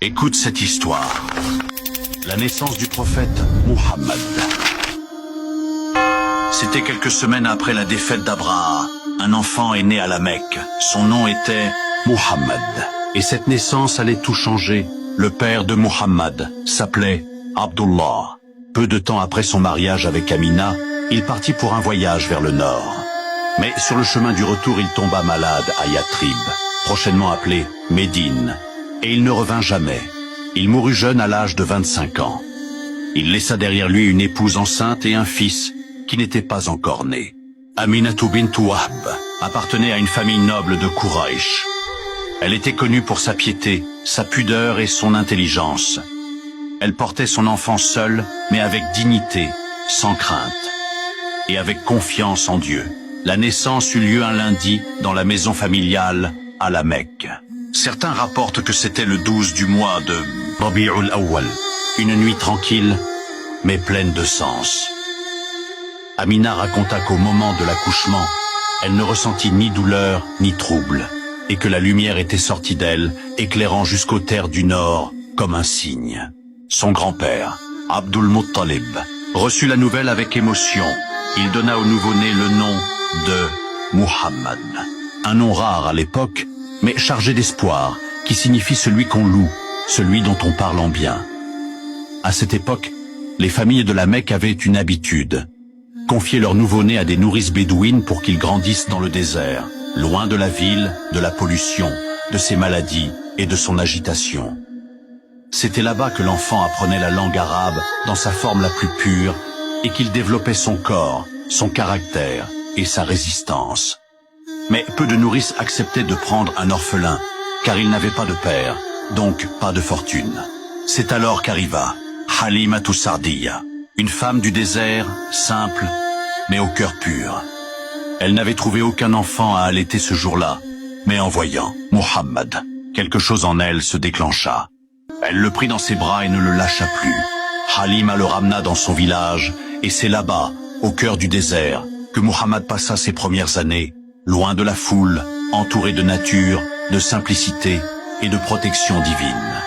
Écoute cette histoire. La naissance du prophète Muhammad. C'était quelques semaines après la défaite d'Abraha. Un enfant est né à la Mecque. Son nom était Muhammad. Et cette naissance allait tout changer. Le père de Muhammad s'appelait Abdullah. Peu de temps après son mariage avec Amina, il partit pour un voyage vers le nord. Mais sur le chemin du retour, il tomba malade à Yatrib, prochainement appelé Médine. Et il ne revint jamais. Il mourut jeune à l'âge de 25 ans. Il laissa derrière lui une épouse enceinte et un fils qui n'était pas encore né. Aminatu bint Wahb appartenait à une famille noble de Quraysh. Elle était connue pour sa piété, sa pudeur et son intelligence. Elle portait son enfant seule, mais avec dignité, sans crainte, et avec confiance en Dieu. La naissance eut lieu un lundi dans la maison familiale à la Mecque. Certains rapportent que c'était le 12 du mois de Rabi'ul Awwal, une nuit tranquille, mais pleine de sens. Amina raconta qu'au moment de l'accouchement, elle ne ressentit ni douleur ni trouble, et que la lumière était sortie d'elle, éclairant jusqu'aux terres du nord comme un signe. Son grand-père, Abdul Muttalib, reçut la nouvelle avec émotion. Il donna au nouveau-né le nom de Muhammad, un nom rare à l'époque, mais chargé d'espoir, qui signifie celui qu'on loue, celui dont on parle en bien. À cette époque, les familles de la Mecque avaient une habitude, confier leur nouveau-né à des nourrices bédouines pour qu'ils grandissent dans le désert, loin de la ville, de la pollution, de ses maladies et de son agitation. C'était là-bas que l'enfant apprenait la langue arabe dans sa forme la plus pure et qu'il développait son corps, son caractère et sa résistance. Mais peu de nourrices acceptaient de prendre un orphelin, car il n'avait pas de père, donc pas de fortune. C'est alors qu'arriva Halimatu Sardiya, une femme du désert, simple, mais au cœur pur. Elle n'avait trouvé aucun enfant à allaiter ce jour-là, mais en voyant Muhammad, quelque chose en elle se déclencha. Elle le prit dans ses bras et ne le lâcha plus. Halima le ramena dans son village, et c'est là-bas, au cœur du désert, que Muhammad passa ses premières années, loin de la foule, entouré de nature, de simplicité et de protection divine.